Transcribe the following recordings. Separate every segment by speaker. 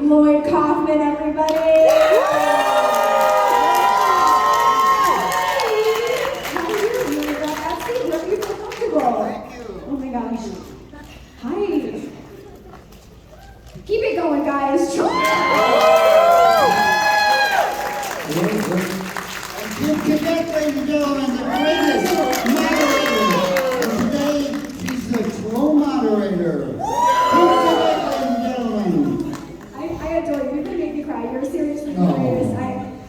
Speaker 1: Lloyd Kaufman, everybody.
Speaker 2: Thank you.
Speaker 1: Oh my gosh. Hi. Keep it going, guys.
Speaker 2: And to Quebec, ladies and gentlemen, the greatest moderator. And today, she's the Troma moderator. To Quebec, ladies and gentlemen.
Speaker 1: I adore you. You're going to make me cry. You're seriously the greatest.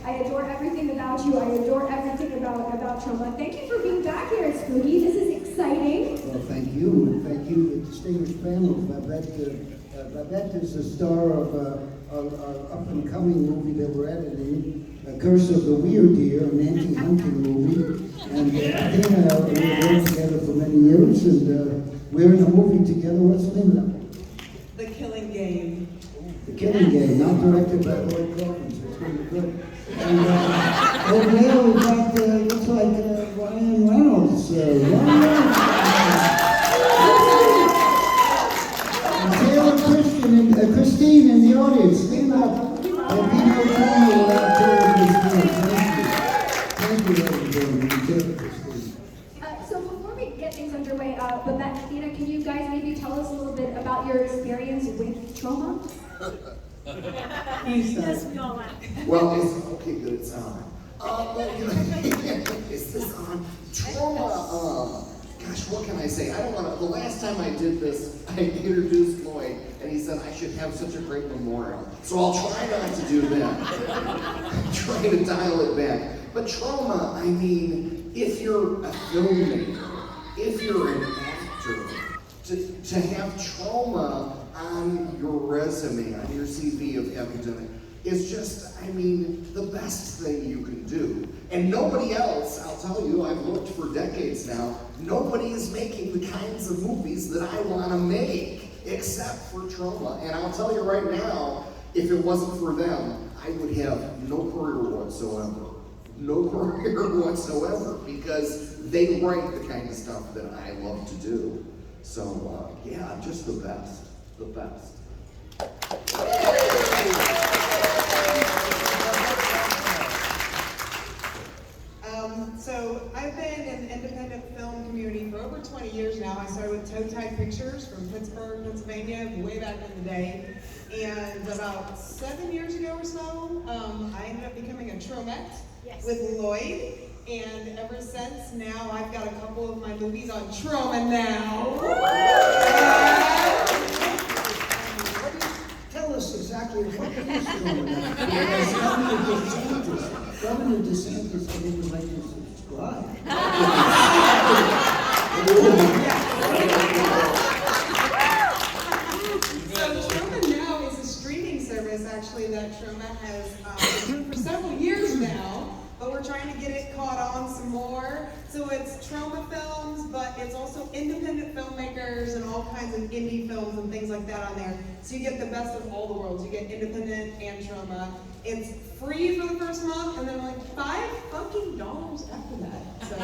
Speaker 1: I adore everything about you. I adore everything about Troma. Thank you for being back here at Spooky. This is exciting.
Speaker 2: Well, thank you, and thank you, the distinguished panel. Babette is the star of our up-and-coming movie that we're editing, Curse of the Weird Deer, an anti-hunting movie. And Athena, we've worked together for many years, and we're in a movie together. What's the name of that?
Speaker 3: The Killing Game.
Speaker 2: The Killing Game, not directed by Lloyd Kaufman, so it's going to be good. And over there we've got, looks like Ryan Reynolds. And Christine in the audience, stand up. Thank you, everybody.
Speaker 1: So before we get things underway, Babette, Athena, can you guys maybe tell us a little bit about your experience with Troma?
Speaker 3: Yes, we all laugh.
Speaker 4: Well, it's okay, good, it's on. Is this on? Troma, gosh, what can I say? I don't want to, the last time I did this, I introduced Lloyd, and he said I should have such a great memorial. So I'll try not to do that. Try to dial it back. But Troma, I mean, if you're a filmmaker, if you're an actor, to have Troma on your resume, on your CV of academic, is just, I mean, the best thing you can do. And nobody else, I'll tell you, I've looked for decades now, nobody is making the kinds of movies that I want to make, except for Troma. And I'll tell you right now, if it wasn't for them, I would have no career whatsoever. No career whatsoever, because they write the kind of stuff that I love to do. So, yeah, just the best. The best.
Speaker 3: So I've been in the independent film community for over 20 years now. I started with Toe Tag Pictures from Pittsburgh, Pennsylvania, way back in the day. And about 7 years ago or so, I ended up becoming a Tromette with Lloyd. And ever since, now I've got a couple of my movies on Troma now.
Speaker 2: Tell us exactly what is Troma. Because Governor DeSantis didn't like to subscribe.
Speaker 3: So Troma Now is a streaming service actually that Troma has been doing for several years now, but we're trying to get it caught on some more. So it's Troma films, but it's also independent filmmakers and all kinds of indie films and things like that on there. So you get the best of all the worlds. You get independent and Troma. It's free for the first month, and then like $5 after that. So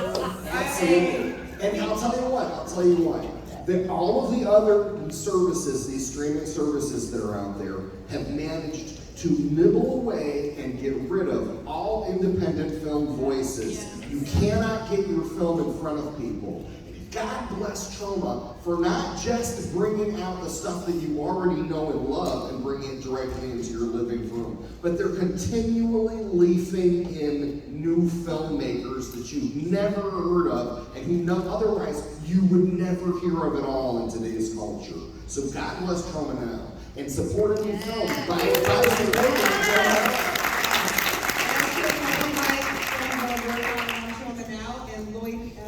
Speaker 4: Absolutely. And I'll tell you what, that all of the other services, these streaming services that are out there, have managed to nibble away and get rid of all independent film voices. You cannot get your film in front of people. God bless Troma for not just bringing out the stuff that you already know and love and bringing it directly into your living room, but they're continually leafing in new filmmakers that you've never heard of and who otherwise you would never hear of at all in today's culture. So God bless Troma now. And support new films by supporting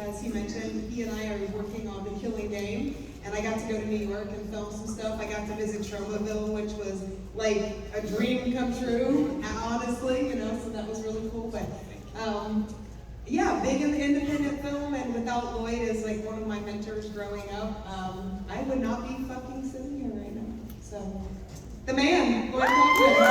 Speaker 3: as he mentioned, he and I are working on The Killing Game, and I got to go to New York and film some stuff. I got to visit Tromaville, which was like a dream come true, honestly, so that was really cool. But yeah, big in the independent film, and without Lloyd as like one of my mentors growing up, I would not be fucking sitting here right now. So, the man, Lloyd Kaufman.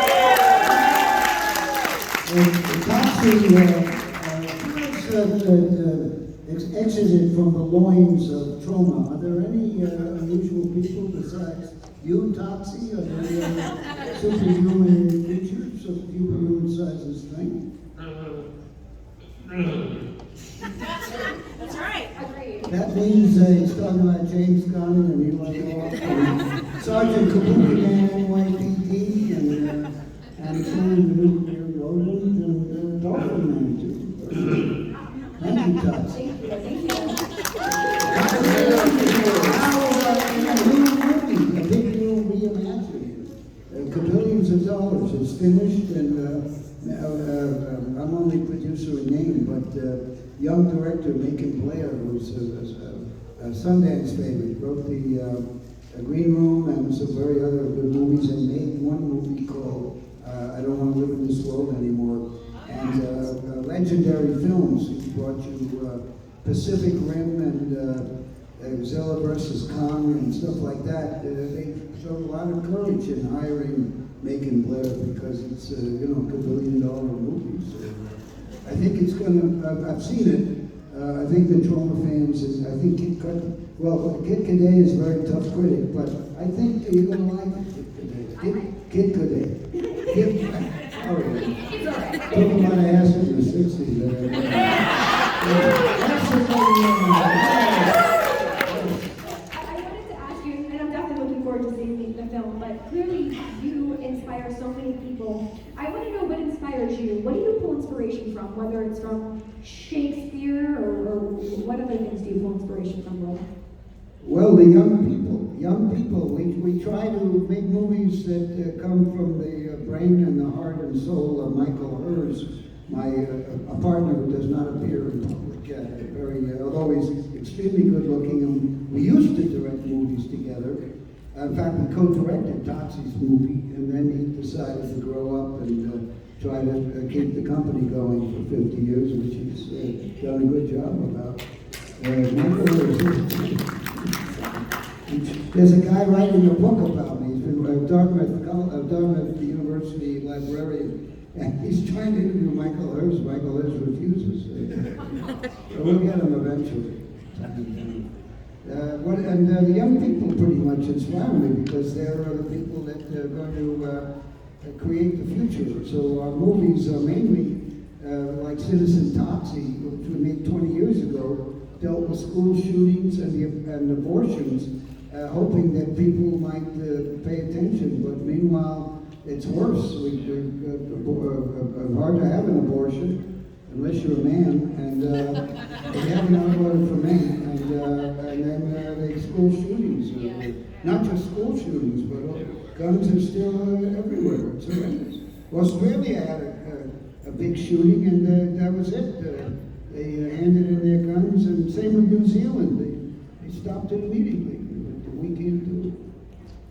Speaker 2: exited from the loins of Troma. Are there any unusual people besides you, Toxie? Are there superhuman creatures of superhuman size and strength?
Speaker 1: That's right. Agreed.
Speaker 2: That means he's talking about James Gunn and Eli Roth and Sergeant Kabukian, NYPD, and Nuclear Rodent and Dolphin Man, too. Thank you, Todd.
Speaker 1: Thank you.
Speaker 2: A big new reimagining. Billions of dollars. It's finished, and I'm only producer in name, but young director Macon Blair, who's a Sundance favorite, wrote the Green Room and some very other good movies, and made one movie called I Don't Want to Live in This World Anymore. And legendary films. He brought you Pacific Rim and Godzilla vs. Kong and stuff like that. They showed a lot of courage in hiring Macon Blair because it's a $1 billion movie. So I think it's gonna. I've seen it. I think the Troma fans. I think Kid Cadet is a very tough critic, but I think you're gonna like Kid Cadet. Sorry. Took him out of ass in the 60s.
Speaker 1: I wanted to ask you, and I'm definitely looking forward to seeing the film, but clearly you inspire so many people. I want to know what inspires you. What do you pull inspiration from? Whether it's from Shakespeare or what other things do you pull inspiration from, Lloyd?
Speaker 2: Well, the young people. We try to make movies that come from the brain and the heart and soul of Michael Hers, a partner who does not appear in public. Although he's extremely good looking, and we used to direct movies together. In fact, we co-directed Toxie's movie, and then he decided to grow up and try to keep the company going for 50 years, which he's done a good job about. Michael Hers. There's a guy writing a book about me. He's been Dartmouth the University librarian, and he's trying to interview Michael Hers. Michael Hers refuses. So we'll get him eventually. The young people pretty much inspire me because they're the people that are going to create the future. So our movies are mainly like Citizen Toxie, which we made 20 years ago, dealt with school shootings and abortions. Hoping that people might pay attention, but meanwhile, it's worse. It's hard to have an abortion unless you're a man, and they have an order for men, and then the school shootings. Not just school shootings, but guns are still everywhere. It's horrendous. Australia had a big shooting, and that was it. They handed in their guns, and same with New Zealand. They stopped it immediately. We can't do it.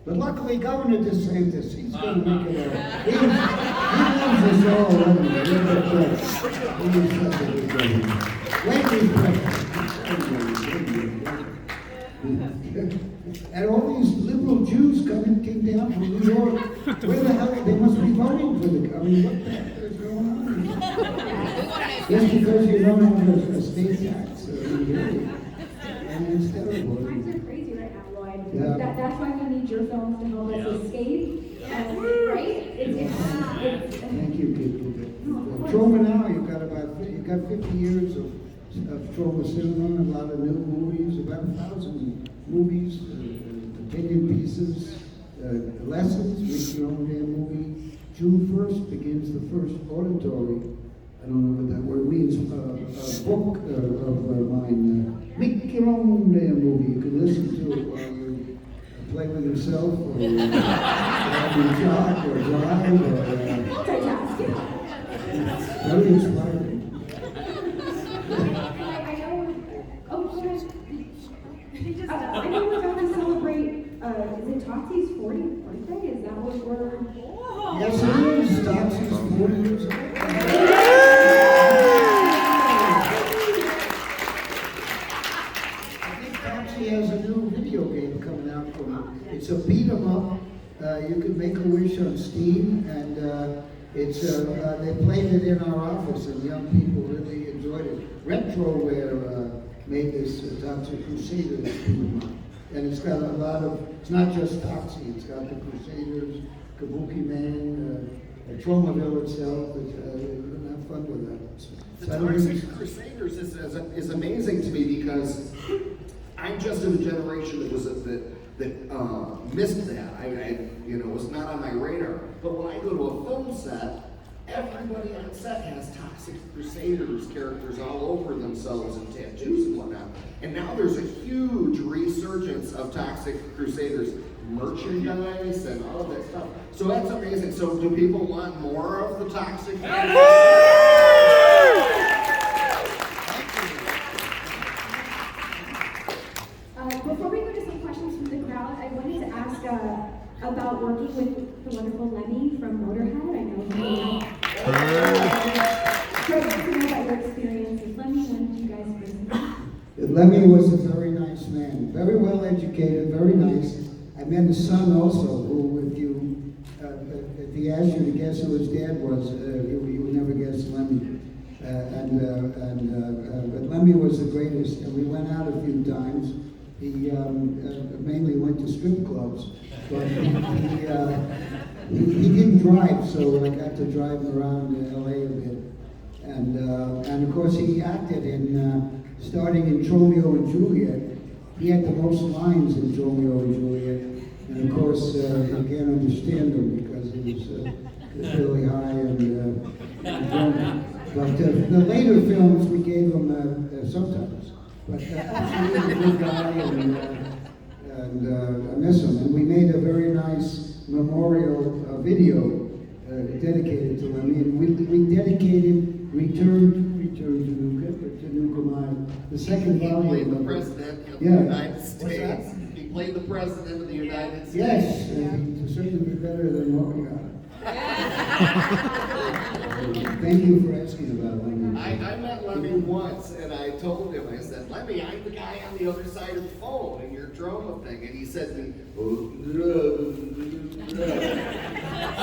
Speaker 2: But luckily, Governor DeSantis, he's going to make it all. He loves us all. He's such a good governor. Lately, and all these liberal Jews came down from New York. Where the hell? They must be voting for the. I mean, what the heck is going on? Just because you don't have a state tax. And it's terrible.
Speaker 1: Times are crazy right now, Lloyd.
Speaker 2: Yeah.
Speaker 1: That's why we need your films to help us escape. Right?
Speaker 2: Thank you, Kid. Troma now, you've got 50 years of Troma cinema, a lot of new movies, about 1,000 movies, opinion pieces, lessons, make your own damn movie. June 1st begins the first auditory. I don't know what that word means. A book of mine. Make your own damn movie. You can listen to it while you play with yourself, or you jog, or drive, or
Speaker 1: Multitask, yeah.
Speaker 2: very inspiring.
Speaker 1: I know. Oh, go ahead. I know we're about to celebrate. Is it Toxie's 40th birthday? Is that what we're?
Speaker 2: Yes, it is. Toxie's 40 years old. He has a new video game coming out from him. It's a beat 'em up. You can make a wish on Steam, and they played it in our office, and young people really enjoyed it. Retroware made this Toxic Crusaders film. And it's got a lot of, it's not just Toxie, it's got the Crusaders, Kabuki Man, Tromaville itself. We're gonna have fun with that.
Speaker 4: The
Speaker 2: So I don't think-
Speaker 4: Toxic Crusaders is amazing to me because I'm just in a generation that missed that. I was not on my radar. But when I go to a film set, everybody on set has Toxic Crusaders characters all over themselves and tattoos and whatnot. And now there's a huge resurgence of Toxic Crusaders merchandise and all of that stuff. So that's amazing. So do people want more of the Toxic
Speaker 1: Before we go to some questions from the crowd, I wanted to ask about working with the wonderful Lemmy from Motorhead. I know Great to know about your experience with Lemmy. When did you guys visit?
Speaker 2: Lemmy was a very nice man, very well educated, very nice. I met his son also, who, if he asked you to guess who his dad was, you would never guess Lemmy. But Lemmy was the greatest, and we went out a few times. He mainly went to strip clubs, but he didn't drive, so I got to drive him around LA a bit. And of course he acted in, starting in Romeo and Juliet. He had the most lines in Romeo and Juliet. And of course, you can't understand him because he was really high and drunk. But the later films we gave him subtitles. But absolutely a good guy, and I miss him. And we made a very nice memorial video dedicated to him. And we dedicated Return to Nukamai, the second
Speaker 4: He
Speaker 2: volume.
Speaker 4: played the President of the United States. He played the President of the United States.
Speaker 2: Yes, and to certainly be better than what we got. Thank you for asking about Lemmy.
Speaker 4: I met Lemmy once, and I told him, I said, Lemmy, I'm the guy on the other side of the phone in your Troma thing. And he said to me,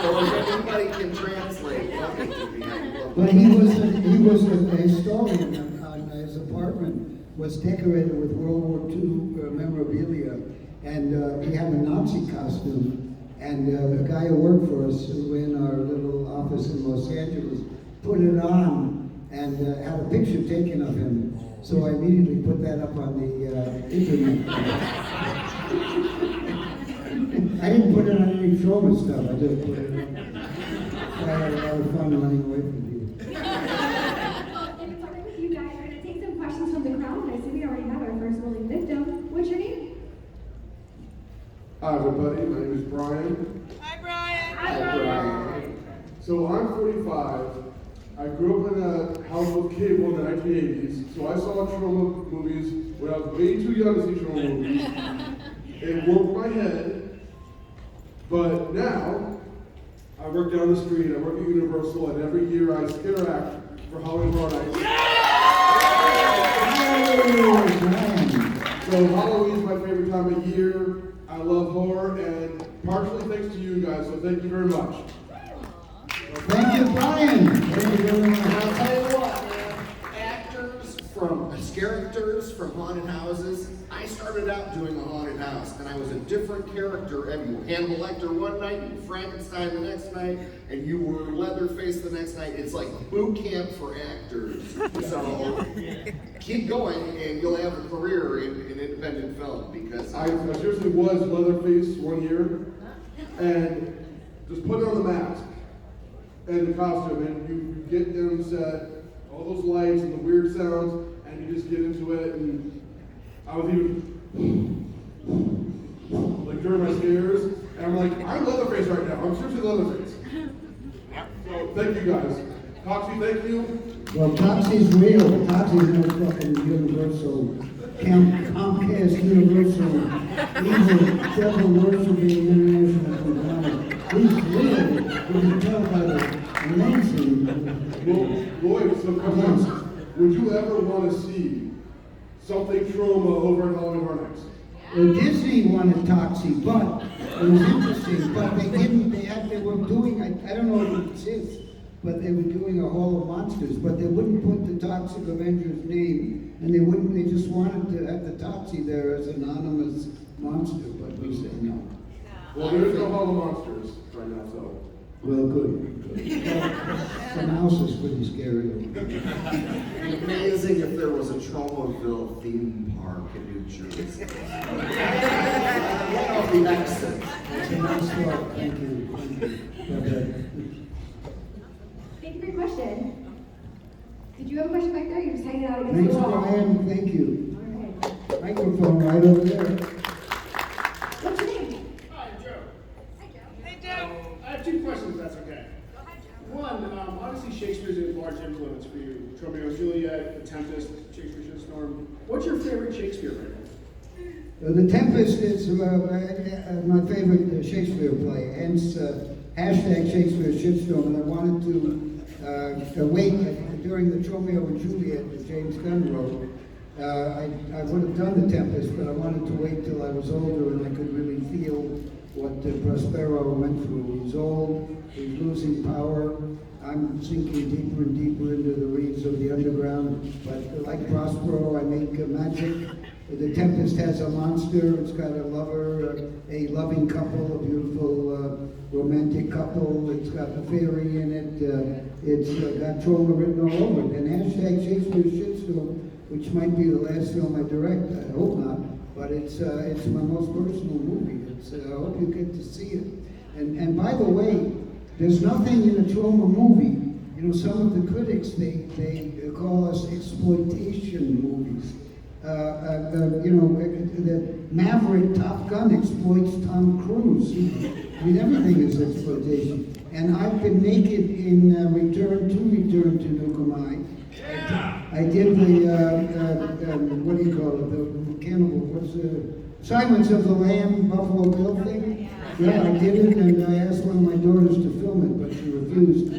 Speaker 4: so if anybody can translate Lemmy to me, I love
Speaker 2: But he was a historian, and his apartment was decorated with World War II memorabilia, and he had a Nazi costume. And a guy who worked for us, who in our little office in Los Angeles, put it on and had a picture taken of him. So I immediately put that up on the internet. I didn't put it on any Troma stuff. I just put it on. I had a lot of fun running away from you.
Speaker 1: Well, and starting with you guys, we're going to take some questions from the crowd. I see we already have our first willing victim. What's your name?
Speaker 5: Hi everybody, my name is Brian.
Speaker 3: Hi, Brian.
Speaker 1: Hi, Brian.
Speaker 5: So I'm 45. I grew up in a house with cable in the 1980s, so I saw Troma movies when I was way too young to see Troma movies. It warped my head, but now I work down the street, I work at Universal, and every year I scare act for Halloween Horror Nights. So Halloween's my favorite time of year. I love horror, and partially thanks to you guys, so thank you very much.
Speaker 2: Thank you, Brian. Thank you very
Speaker 4: And
Speaker 2: much.
Speaker 4: I'll tell you what, man, characters from haunted houses. I started out doing a haunted house, and I was a different character every Hannibal Lecter one night, and Frankenstein the next night, and you were Leatherface the next night. It's like boot camp for actors. So keep going, and you'll have a career in independent film because
Speaker 5: I seriously was Leatherface one year, and just put on the mask and the costume, and you get in set, all those lights and the weird sounds, and you just get into it, and I was even like during my scares, and I'm like, I'm Leatherface right now. I'm seriously Leatherface. So thank you guys. Toxie, thank you.
Speaker 2: Well, Toxie's real. Toxie's no fucking Universal, Comcast Universal, evil, devil worshiping international conglomerate. He's real. We can tell by the amazing.
Speaker 5: Well, Lloyd, so come on. Would you ever want to see something Troma over at Halloween Horror Nights?
Speaker 2: Disney wanted Toxie, but it was interesting. But they didn't. They were doing. I don't know if it exists, but they were doing a Hall of Monsters, but they wouldn't put the Toxic Avenger's name, and they just wanted to have the Toxie there as an anonymous monster, but we said no.
Speaker 5: Well, there is no Hall of Monsters right now, so.
Speaker 2: Well, good. The mouse is pretty scary.
Speaker 4: It'd be amazing if there was a Tromaville theme park in New Jersey. Right off the exit.
Speaker 2: It's a nice thought, thank you.
Speaker 1: Thank you for your question. Did you have a question back there? You're just hanging out against
Speaker 2: Thanks,
Speaker 1: the wall.
Speaker 2: Brian, thank you.
Speaker 1: All right.
Speaker 2: Microphone right over there.
Speaker 1: What's your name?
Speaker 6: Hi, I'm Joe.
Speaker 3: Hey, Joe.
Speaker 6: I have 2 questions, if that's okay. One, obviously Shakespeare's a large influence for you. Romeo and Juliet, The Tempest, Shakespeare's Shitstorm. What's your favorite Shakespeare writing?
Speaker 2: The Tempest is my favorite Shakespeare play, hence hashtag Shakespeare's Shitstorm, and I wanted to wait during the Romeo and Juliet that James Gunn wrote. I would have done The Tempest, but I wanted to wait till I was older and I could really feel what Prospero went through. He's old, he's losing power. I'm sinking deeper and deeper into the reeds of the underground, but like Prospero, I make magic. The Tempest has a monster, it's got a lover, a loving couple, a beautiful romantic couple, it's got a fairy in it, it's got Troma written all over it, and hashtag Shakespeare's Shitstorm, which might be the last film I direct, I hope not, but it's my most personal movie. I hope you get to see it. And by the way, there's nothing in a Troma movie, you know, some of the critics, they call us exploitation movies. You know, that Maverick Top Gun exploits Tom Cruise. I mean, everything is exploitation. And I've been naked in Return to Nukem. I did the, what do you call it, the cannibal, what's the, Silence of the Lamb, Buffalo Bill thing? Yeah, I did it, and I asked one of my daughters to film it, but she refused. We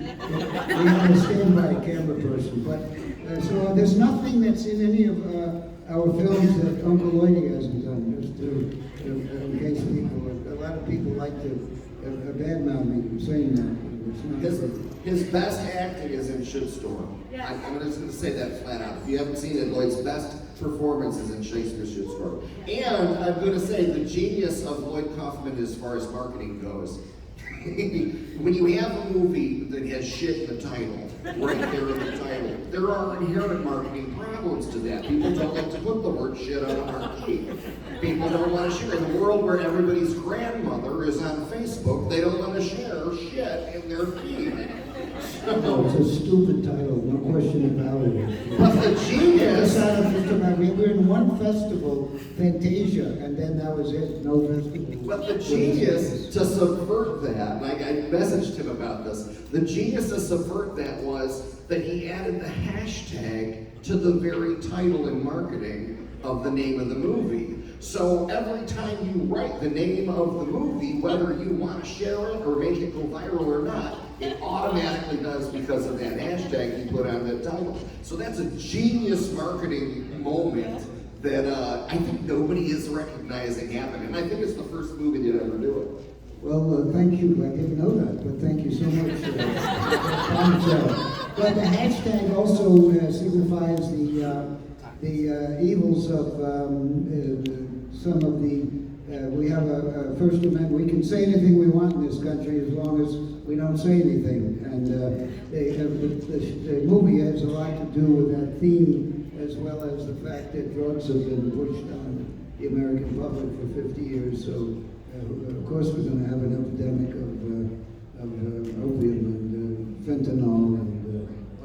Speaker 2: had a standby camera person. But so there's nothing that's in any of our films that Uncle Lloyd hasn't done, just in case people, a lot of people like to badmouth me for saying that. It's not true.
Speaker 4: His best acting is in Shitstorm.
Speaker 3: Yes.
Speaker 4: I'm just going to say that flat out. If you haven't seen it, Lloyd's best performance is in Shakespeare's Shitstorm. And I'm going to say the genius of Lloyd Kaufman as far as marketing goes. When you have a movie that has shit in the title, right there in the title, there are inherent marketing problems to that. People don't like to put the word shit on a marquee. People don't want to share. In a world where everybody's grandmother is on Facebook, they don't want to share shit in their feed.
Speaker 2: No, it's a stupid title, no question about it.
Speaker 4: But the genius...
Speaker 2: We were in one festival, Fantasia, and then that was it, no festival.
Speaker 4: But the genius to subvert that, like I messaged him about this, the genius to subvert that was that he added the hashtag to the very title and marketing of the name of the movie. So every time you write the name of the movie, whether you want to share it or make it go viral or not, it automatically does because of that hashtag you put on that title. So that's a genius marketing moment that I think nobody is recognizing happen. And I think it's the first movie to ever do it.
Speaker 2: Well, thank you. I didn't know that, but thank you so much. But the hashtag also signifies the evils of some of the. We have a First Amendment. We can say anything we want in this country as long as we don't say anything. And the movie has a lot to do with that theme, as well as the fact that drugs have been pushed on the American public for 50 years. So, of course, we're going to have an epidemic of opium and fentanyl and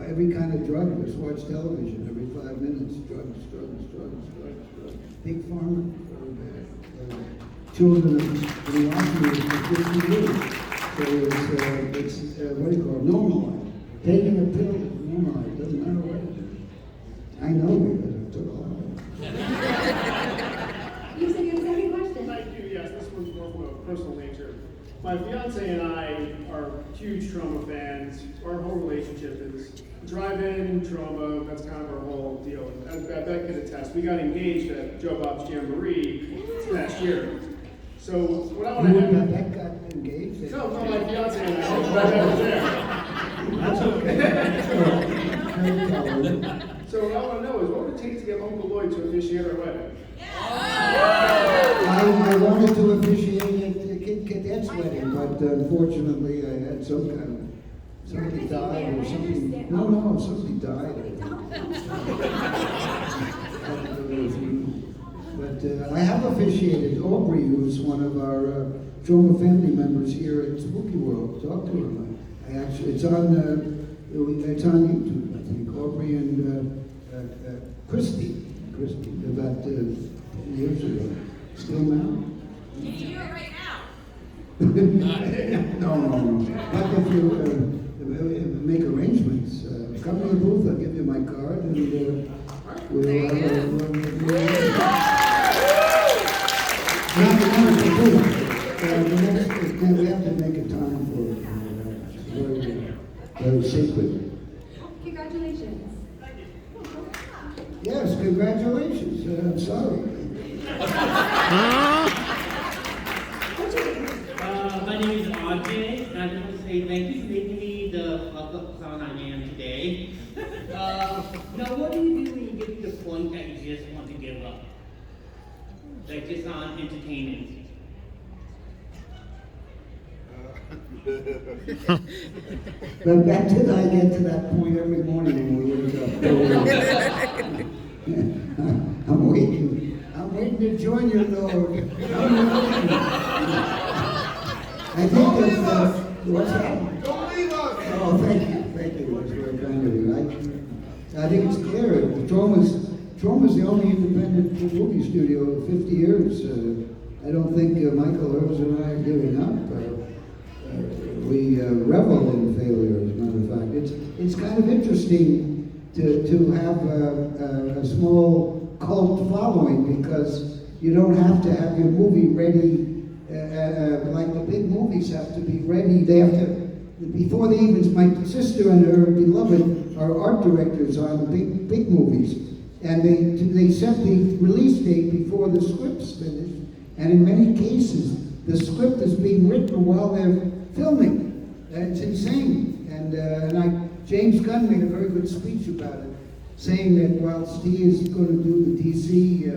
Speaker 2: every kind of drug. Just watch television every 5 minutes. Drugs. Big pharma. Children of the army for 50 years. So it's what do you call it? Normalized. Taking a pill is normalized. Doesn't matter what it is. I know because I took a lot of it.
Speaker 1: You said you had a second question.
Speaker 6: Thank you. Yes, this one's more from a personal nature. My fiance and I are huge Troma fans. Our whole relationship is drive-in, Troma, that's kind of our whole deal. As Beck can attest, we got engaged at Joe Bob's Jamboree last year. So what I want to have...
Speaker 2: That got engaged?
Speaker 6: No, my fiance and I, Beck was there.
Speaker 2: That's a
Speaker 6: Lloyd to officiate our wedding.
Speaker 2: I wanted to officiate a Kid Cadet's wedding, but unfortunately I had some kind of, somebody died or something. No, somebody died. But I have officiated Aubrey, who's one of our Troma family members here at Spooky World. Talk to him. I actually, it's on YouTube, I think. Aubrey and Christy, about 10 years ago. Still now?
Speaker 7: Can you do it right now?
Speaker 2: No. Not if you make arrangements. Come to the booth, I'll give you my card, and we'll we have to make a time for it. Very sacred.
Speaker 1: Congratulations.
Speaker 2: Yes, congratulations. I'm sorry.
Speaker 1: What's your name?
Speaker 8: My name is RJ, and I just want to say thank you for making me the clown I am today. Now, what do you do when you get to the point that you just want to give up? Like, just on entertainment?
Speaker 2: But back to I get to that point every morning when we wake up. I'm waiting to join you, Lord. I think that's, what's that?
Speaker 5: Don't leave us!
Speaker 2: Oh, thank you, that's very kind of you. I think it's clear, Troma's the only independent movie studio in 50 years. I don't think Michael Hurst and I are giving up. We revel in failure, as a matter of fact. It's kind of interesting to have a small cult following, because you don't have to have your movie ready like the big movies have to be ready. They have to, before they even, my sister and her beloved are art directors on the big movies, and they set the release date before the script's finished, and in many cases, the script is being written while they're filming. It's insane. And James Gunn made a very good speech about it, saying that whilst he is going to do the DC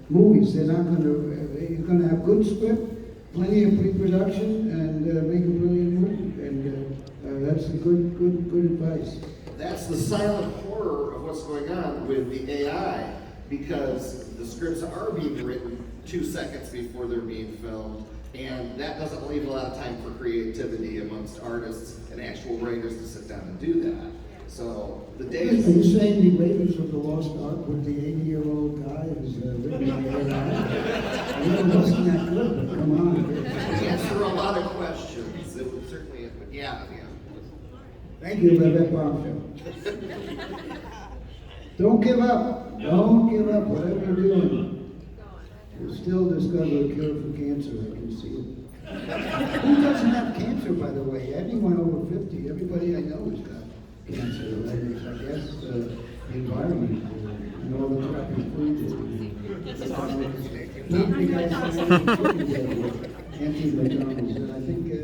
Speaker 2: movies, they're going to have good script, plenty of pre-production, and make a brilliant movie. And that's good advice.
Speaker 4: That's the silent horror of what's going on with the AI, because the scripts are being written 2 seconds before they're being filmed, and that doesn't leave a lot of time for creativity amongst artists and actual writers to sit down and do that. So the
Speaker 2: Are
Speaker 4: days.
Speaker 2: you saying the Raiders of the Lost Ark with the 80-year-old guy is written by AI? It wasn't that good, but come on.
Speaker 4: Answer a lot of questions. It would certainly, but yeah.
Speaker 2: Thank you, Rebecca Bombshell. Don't give up. Don't give up, whatever you're doing. You'll still discover a cure for cancer, I can see it. Who doesn't have cancer, by the way? Anyone over 50, everybody I know has got cancer. I guess the environment and all the crappy food. Anti-McDonald's, and I think a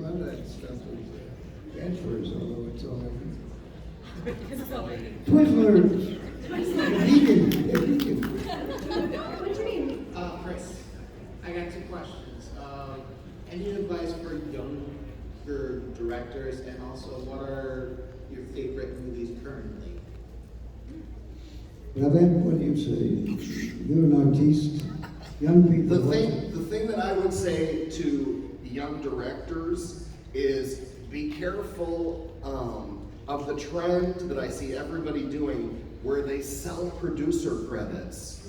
Speaker 2: lot of that stuff is bad for us, although it's all Twizzlers! Vegan.
Speaker 1: What's your name?
Speaker 9: Chris, I got 2 questions. Any advice for younger directors, and also what are your favorite movies currently?
Speaker 2: Now then, what do you say? You're an artiste. Young people.
Speaker 4: The thing that I would say to young directors is be careful of the trend that I see everybody doing, where they sell producer credits.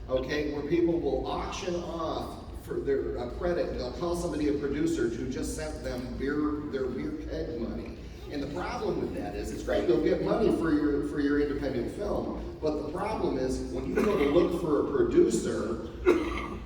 Speaker 4: Okay, where people will auction off for their credit. They'll call somebody a producer who just sent them their beer keg money. And the problem with that is, it's great, you'll get money for your independent film, but the problem is, when you go to look for a producer,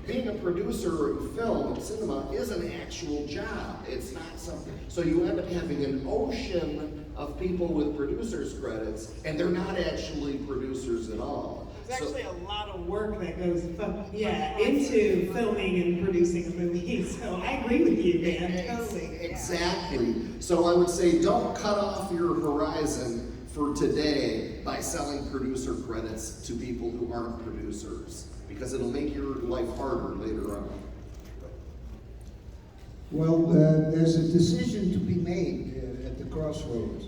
Speaker 4: being a producer in film and cinema is an actual job. It's not something, so you end up having an ocean of people with producer's credits, and they're not actually producers at all.
Speaker 3: There's actually a lot of work that goes, into filming and producing a movie. So I agree with you, man. Totally.
Speaker 4: Exactly. So I would say, don't cut off your horizon for today by selling producer credits to people who aren't producers, because it'll make your life harder later on.
Speaker 2: Well, there's a decision to be made at the crossroads.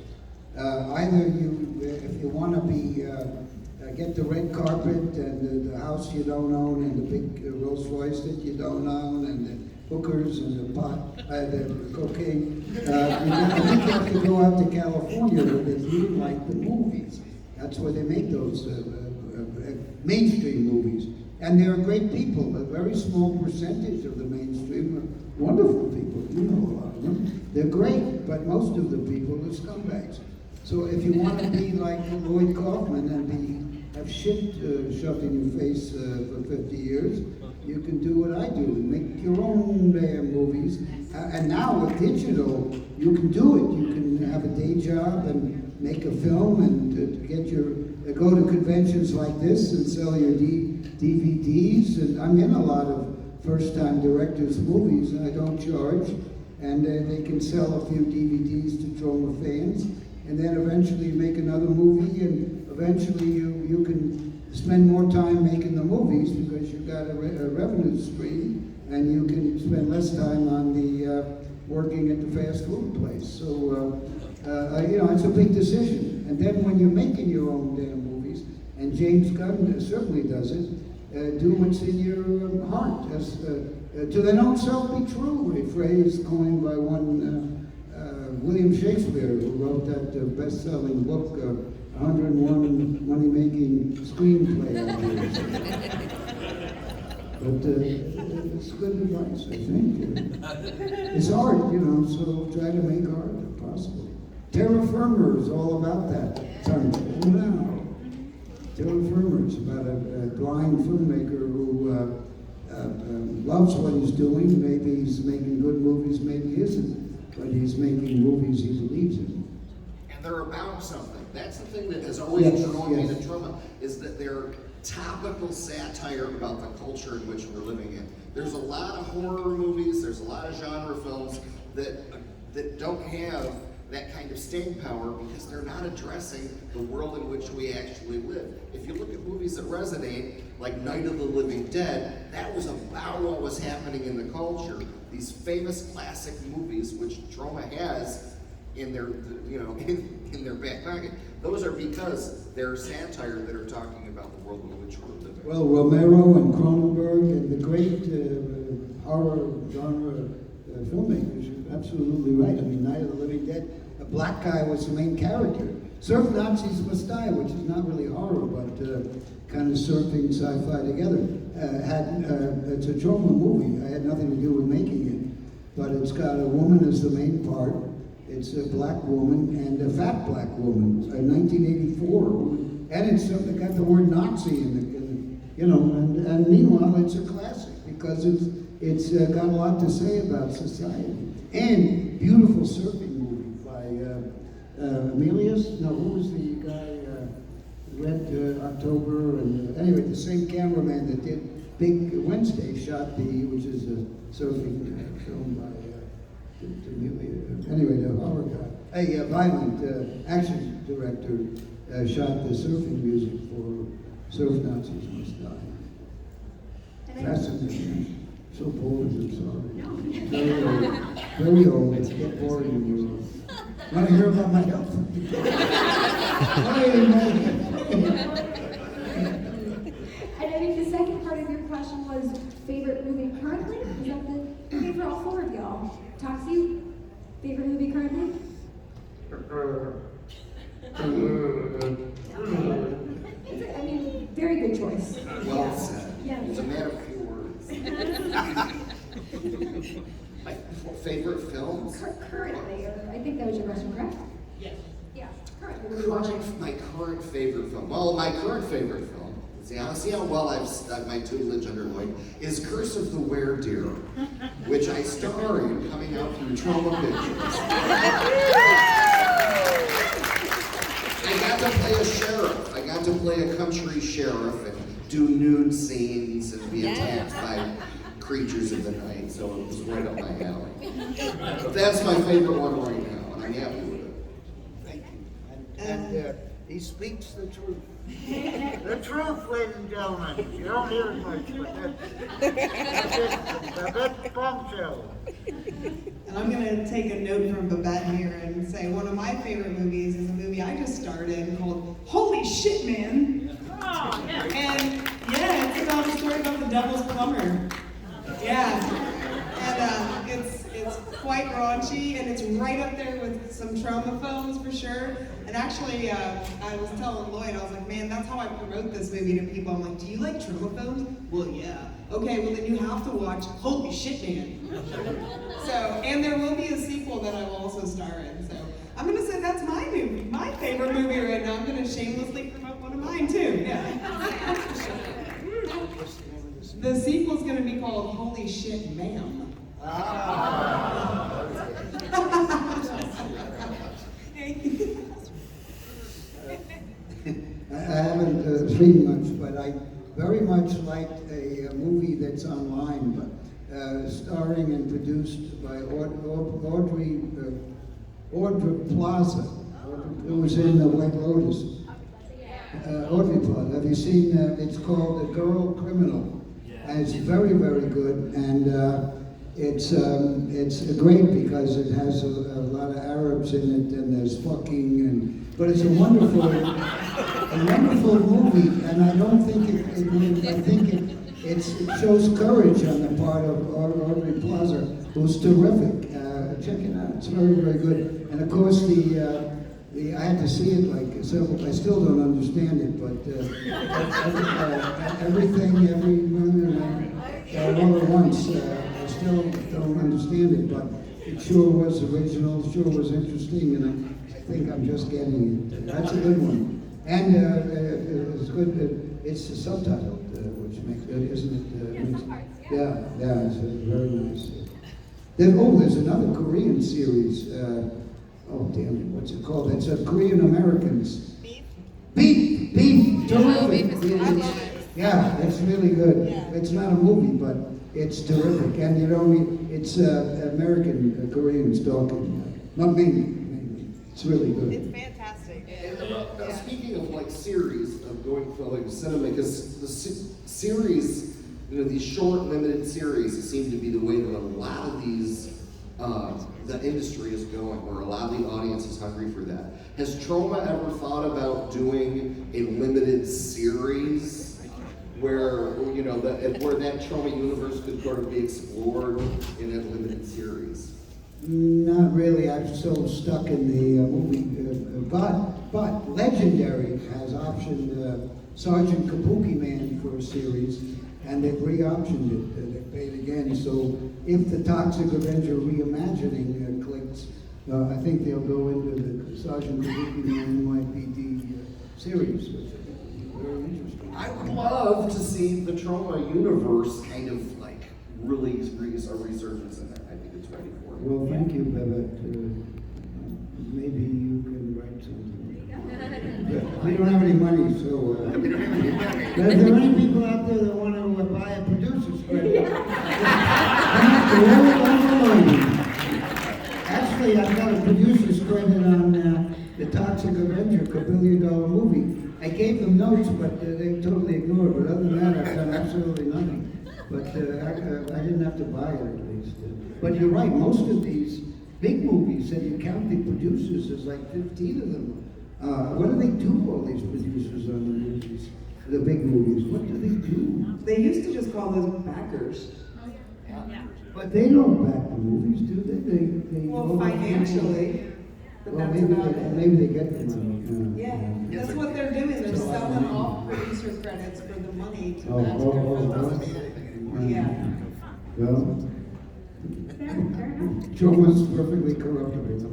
Speaker 2: Either you, if you want to be, get the red carpet and the house you don't own and the big Rolls Royce that you don't own and the hookers and the pot, the cocaine. I think you have to go out to California where they really like the movies. That's where they make those mainstream movies. And they're great people. A very small percentage of the mainstream are wonderful people. You know a lot of them. They're great, but most of the people are scumbags. So if you want to be like Lloyd Kaufman and have shit shoved in your face for 50 years, you can do what I do, make your own movies. And now with digital, you can do it. You can have a day job and make a film and get your, go to conventions like this and sell your DVDs. And I'm in a lot of first-time directors' movies and I don't charge. And they can sell a few DVDs to Troma fans. And then eventually you make another movie and eventually you can spend more time making the movies because you've got a revenue stream and you can spend less time on the working at the fast food place. So, you know, it's a big decision. And then when you're making your own damn movies, and James Gunn certainly does it, do what's in your heart. To their own self be true, a phrase coined by one William Shakespeare, who wrote that best-selling book, 101 money-making screenplay ideas. But it's good advice, I think. It's art, you know, so try to make art if possible. Terra Firma is all about that. Now, Terra Firma is about a blind filmmaker who loves what he's doing. Maybe he's making good movies, maybe he isn't. But he's making movies he believes in.
Speaker 4: And they're about something. That's the thing that has always drawn me to Troma, is that they're topical satire about the culture in which we're living in. There's a lot of horror movies, there's a lot of genre films that don't have that kind of staying power because they're not addressing the world in which we actually live. If you look at movies that resonate, like Night of the Living Dead, that was about what was happening in the culture. These famous classic movies, which Troma has in their, you know, in their back pocket, those are because they're satire that are talking about the world in which we're living.
Speaker 2: Well, Romero and Cronenberg and the great horror genre filmmakers, you're absolutely right. I mean, Night of the Living Dead, a black guy was the main character. Surf Nazis Must Die, which is not really horror, but kind of surfing sci-fi together. It's a Troma movie. I had nothing to do with making it, but it's got a woman as the main part. It's a black woman and a fat black woman, 1984, and it's got the word Nazi in it, you know. And meanwhile, it's a classic because it's got a lot to say about society. And beautiful surfing movie by Emilius. No, who was the guy? Red October, and anyway, the same cameraman that did Big Wednesday shot which is a surfing film by anyway, the horror guy, a violent action director shot the surfing music for Surf Nazis Must Die. Fascinating. So bored, I'm sorry. Very old. It's get boring when you're old. Want to hear about my health?
Speaker 1: And I mean, the second part of your question was favorite movie currently? Is that the okay for all four of y'all? Toxie, favorite movie currently? I mean, very good choice.
Speaker 4: Well said.
Speaker 1: Yeah.
Speaker 4: It's a matter of few words. My favorite films?
Speaker 1: Currently, or I think that was your question, correct?
Speaker 8: Yes.
Speaker 1: Yeah, currently. What are you watching?
Speaker 4: My current favorite film. Well, my current favorite film. See how well I've stuck my tutelage under Lloyd, is Curse of the Were-Deer, which I star in, coming out through Troma Pictures. I got to play a sheriff. I got to play a country sheriff and do nude scenes and be attacked by creatures of the night, so it was right up my alley. But that's my favorite one right now, and I'm happy with it.
Speaker 2: Thank you. And he speaks the truth. The truth, ladies and gentlemen. You don't hear it much, but that's it. Babette Bombshell.
Speaker 3: And I'm gonna take a note from Babette here and say one of my favorite movies is a movie I just started called Holy Shit, Man.
Speaker 8: Oh, yeah.
Speaker 3: And yeah, it's about a story about the devil's plumber. Yeah. And it's quite raunchy, and it's right up there with some Troma films for sure. And actually, I was telling Lloyd, I was like, man, that's how I promote this movie to people. I'm like, do you like Troma films? Well, yeah. Okay, well then you have to watch Holy Shit, Man. So, and there will be a sequel that I will also star in. So, I'm gonna say that's my movie, my favorite movie right now. I'm gonna shamelessly promote one of mine too. Yeah. The sequel's gonna be called Holy Shit, Ma'am.
Speaker 2: I haven't seen much, but I very much liked a movie that's online, but starring and produced by Audrey Plaza, who was in The White Lotus. Audrey Plaza. Have you seen? It's called The Girl Criminal. And it's very, very good, and it's great because it has a lot of Arabs in it, and there's fucking, but it's a wonderful movie, and I don't think it shows courage on the part of Audrey Plaza, who's terrific. Check it out; it's very, very good. And of course, I had to see it like several. I still don't understand it, but everything, all at once. I still don't understand it, but it sure was original, sure was interesting, and I think I'm just getting it. That's a good one. And it's good. It's subtitled, which makes it, isn't it? Yeah, it's very nice. There's another Korean series. Oh damn it! What's it called? It's Korean Americans. Beef. Terrific. Yeah, it's really good. It's not a movie, but it's terrific. And it's American Koreans talking. Not mainly. It's really good.
Speaker 3: It's fantastic.
Speaker 4: And now speaking of like series of going for like cinema, because the series, these short limited series seem to be the way that a lot of these the industry is going, or a lot of the audience is hungry for that. Has Troma ever thought about doing a limited series where where that Troma universe could sort of be explored in a limited series?
Speaker 2: Not really. I'm so stuck in the movie, but Legendary has optioned Sergeant Kabuki Man for a series, and they've re-optioned it. They paid again. So if the Toxic Avenger reimagining clicks, I think they'll go into the Sergeant Kabuki Man NYPD series, which I think would be very interesting.
Speaker 4: I would love to see the Troma universe kind of like really a resurgence in there. I think it's ready for it.
Speaker 2: Well, thank you, Babette. Maybe you can write something. We don't have any money, so. But if there are any people out there that want to buy a producer's credit, actually, I've got a producer's credit on the Toxic Avenger, a $1 billion movie. I gave them notes, but they totally ignored. But other than that, I've done absolutely nothing. But I didn't have to buy it at least. But you're right, most of these big movies, and you count the producers, there's like 15 of them. What do they do, all these producers on the movies, the big movies? What do they do?
Speaker 3: They used to just call those backers.
Speaker 2: But they don't back the movies, do they?
Speaker 3: Well, financially, but
Speaker 2: Well,
Speaker 3: that's about it.
Speaker 2: maybe they get the money.
Speaker 3: Yeah, that's what they're doing. They're selling off producer credits for the money to
Speaker 2: Oh,
Speaker 3: match their
Speaker 2: oh.
Speaker 3: films. Yeah.
Speaker 2: Well,
Speaker 1: Fair enough.
Speaker 2: Troma's perfectly corruptible.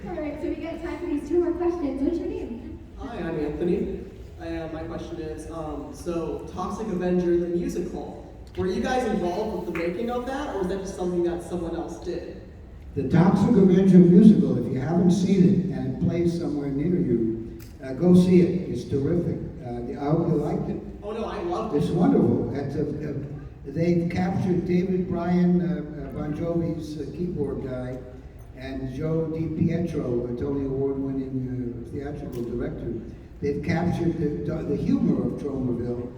Speaker 1: All right, so we got time for these 2 more questions. What's your name?
Speaker 7: Hi, I'm Anthony. And my question is, so Toxic Avenger, the musical, were you guys involved with the making of that, or was that just something that someone else did?
Speaker 2: The Toxic Avenger musical, if you haven't seen it and it plays somewhere near you, go see it. It's terrific. I hope you liked it.
Speaker 7: Oh no, I loved it.
Speaker 2: It's wonderful. They've captured David Bryan, Bon Jovi's keyboard guy, and Joe DiPietro, a Tony Award-winning theatrical director. They've captured the humor of Tromaville,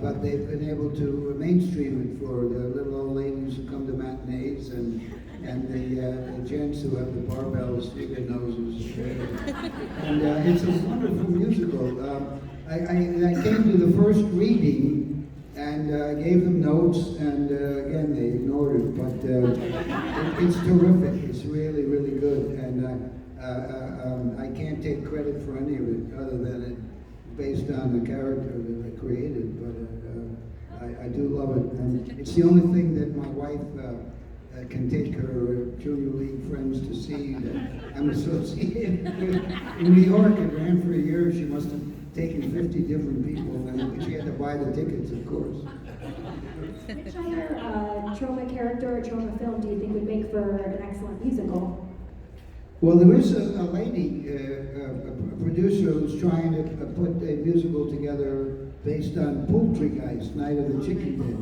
Speaker 2: but they've been able to mainstream it for the little old ladies who come to matinees and the gents who have the barbells through their noses. And it's a wonderful musical. I came to the first reading and gave them notes, and again, they ignored it, but it's terrific. It's really, really good, and I can't take credit for any of it other than it based on the character that I created, but I do love it. And it's the only thing that my wife can take her junior league friends to see that I'm associated with. In New York, it ran for a year. She must have taken 50 different people, and she had to buy the tickets, of course.
Speaker 1: Which other Troma character or Troma film do you think would make for an excellent musical?
Speaker 2: Well, there is a lady, a producer who's trying to put a musical together based on Poultrygeist, Night of the Chicken Pit.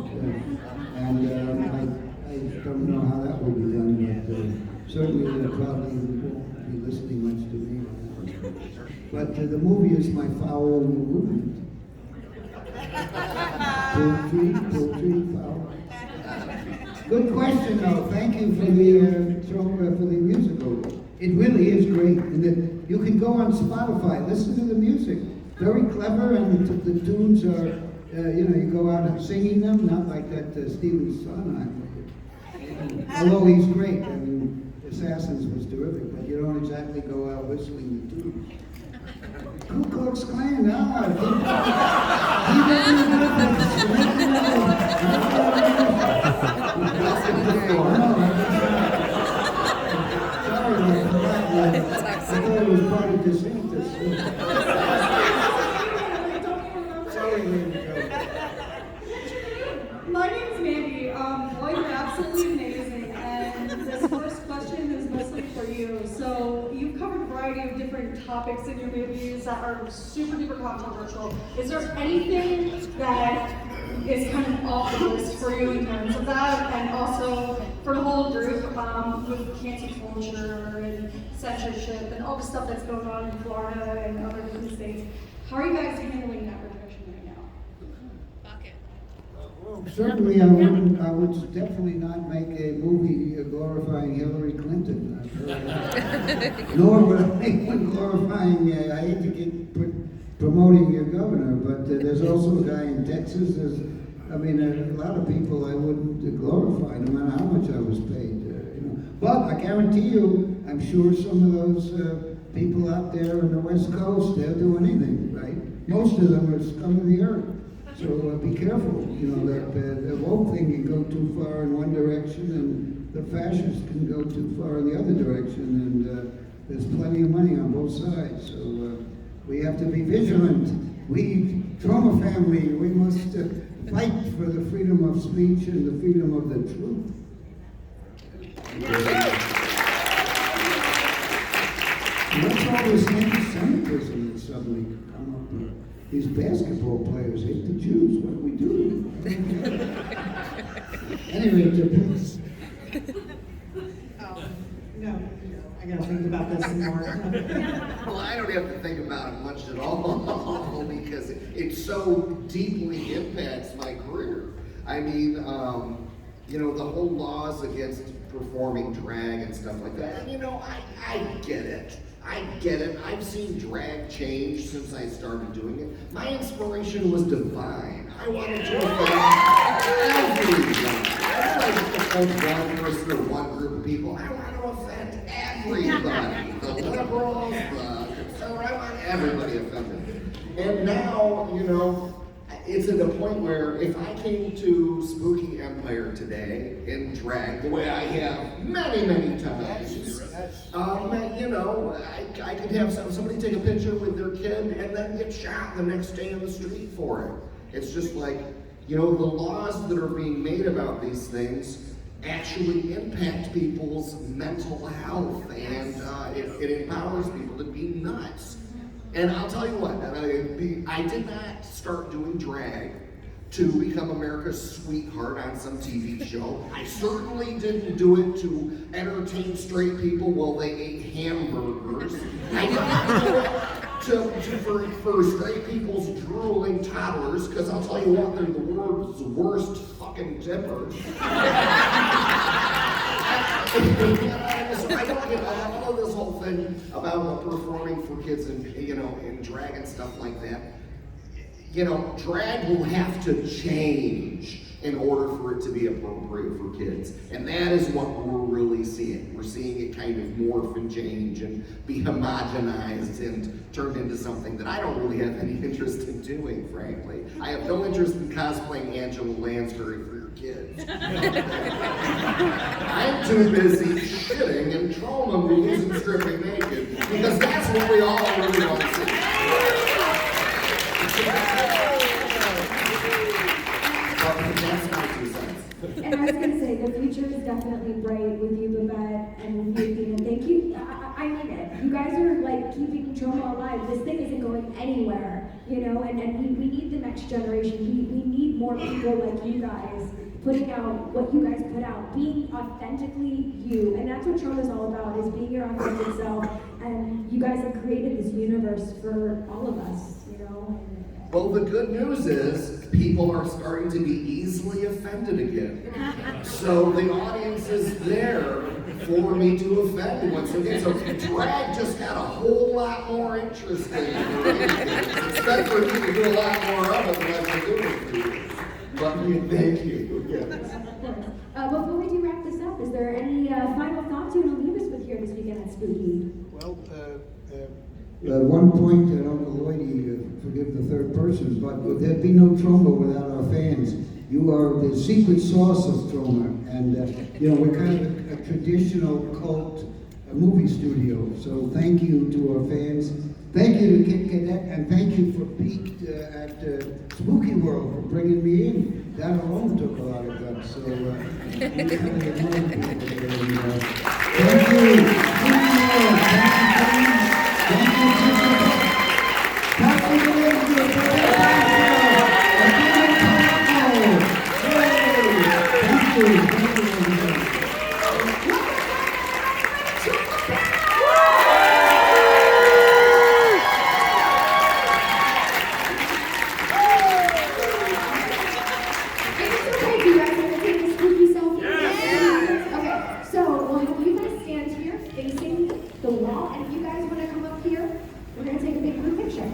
Speaker 2: I don't know how that will be done, but certainly they probably won't be listening much to me. But the movie is my foul movement. Poultry, foul. Good question, though. Thank you for the musical. It really is great, and you can go on Spotify, listen to the music. Very clever, and the tunes are, you go out and singing them, not like that Stephen Sondheim. Although he's great, I mean, Assassins was terrific, but you don't exactly go out whistling the tunes. Ku Klux Klan, I thought it was part of DeSantis. Sorry, lady Joe.
Speaker 10: My name is Mandy. Lloyd, you're absolutely amazing, and this first question is mostly for you. So you've covered a variety of different topics in your movies that are super duper controversial. Is there anything that is kind of off the list for you in terms of that, and also for the whole group with cancel culture and censorship and all the stuff that's going on in Florida and other different states? How are you guys handling that profession right now?
Speaker 2: Well, certainly I would definitely not make a movie glorifying Hillary Clinton. Nor would I make one glorifying, I hate to keep promoting your governor, but there's also a guy in Texas, a lot of people I wouldn't glorify, no matter how much I was paid. But I guarantee you, I'm sure some of those people out there on the West Coast, they'll do anything, right? Most of them are scum of the earth. So be careful, that the woke thing can go too far in one direction and the fascists can go too far in the other direction, and there's plenty of money on both sides. So we have to be vigilant. We, Troma family, we must fight for the freedom of speech and the freedom of the truth. And that's all this anti-Semitism that's suddenly come up. These basketball players hate the Jews. What do we do? Anyway, please.
Speaker 3: No, I gotta think about this some more.
Speaker 4: Well, I don't have to think about it much at all because it so deeply impacts my career. I mean, the whole laws against performing drag and stuff like that. I get it. I've seen drag change since I started doing it. My inspiration was divine. I wanted to offend everyone. I don't like to offend one person or one group of people. I want to offend everybody. The liberals, the conservatives, I want everybody offended. And now, it's at the point where if I came to Spooky Empire today in drag, the way I have many, many times, I could have somebody take a picture with their kid and then get shot the next day in the street for it. It's just like, the laws that are being made about these things actually impact people's mental health, and it empowers people to be nuts. And I'll tell you what, I did not start doing drag to become America's sweetheart on some TV show. I certainly didn't do it to entertain straight people while they ate hamburgers. I didn't do it for straight people's drooling toddlers, because I'll tell you what, they're the world's worst fucking dippers. I don't get all of this whole thing about performing for kids and, and drag and stuff like that. Drag will have to change in order for it to be appropriate for kids. And that is what we're really seeing. We're seeing it kind of morph and change and be homogenized and turned into something that I don't really have any interest in doing, frankly. I have no interest in cosplaying Angela Lansbury for your kids. I'm too busy shitting in Troma movies and stripping naked, because that's what we all really want to see. That's my 2 cents.
Speaker 1: And I was going to say, the future is definitely bright with you, Babette, and with you, Athena. Thank you. I mean it. You guys are like keeping Troma alive. This thing isn't going anywhere, and we need the next generation. We need more people like you guys putting out what you guys put out, being authentically you. And that's what Troma is all about, is being your authentic self. And you guys have created this universe for all of us,
Speaker 4: Well, the good news is people are starting to be easily offended again. So the audience is there for me to offend once again. So drag just got a whole lot more interesting. Expect for me to do a lot more of it than I've been doing for you. But thank you. Yes.
Speaker 1: Before we do wrap this up, is there any final thoughts you want to leave us with here this weekend at Spooky?
Speaker 2: Well, one point that Uncle Lloyd, forgive the third person, but there'd be no Troma without our fans. You are the secret sauce of Troma, and we're kind of a traditional cult movie studio. So thank you to our fans. Thank you to Kit Cadet, and thank you for Pete at Spooky World for bringing me in. That alone took a lot of guts. So we really admire people. Thank you. Thank you.
Speaker 1: The wall, and if you guys want to come up here, we're going to take a big group picture.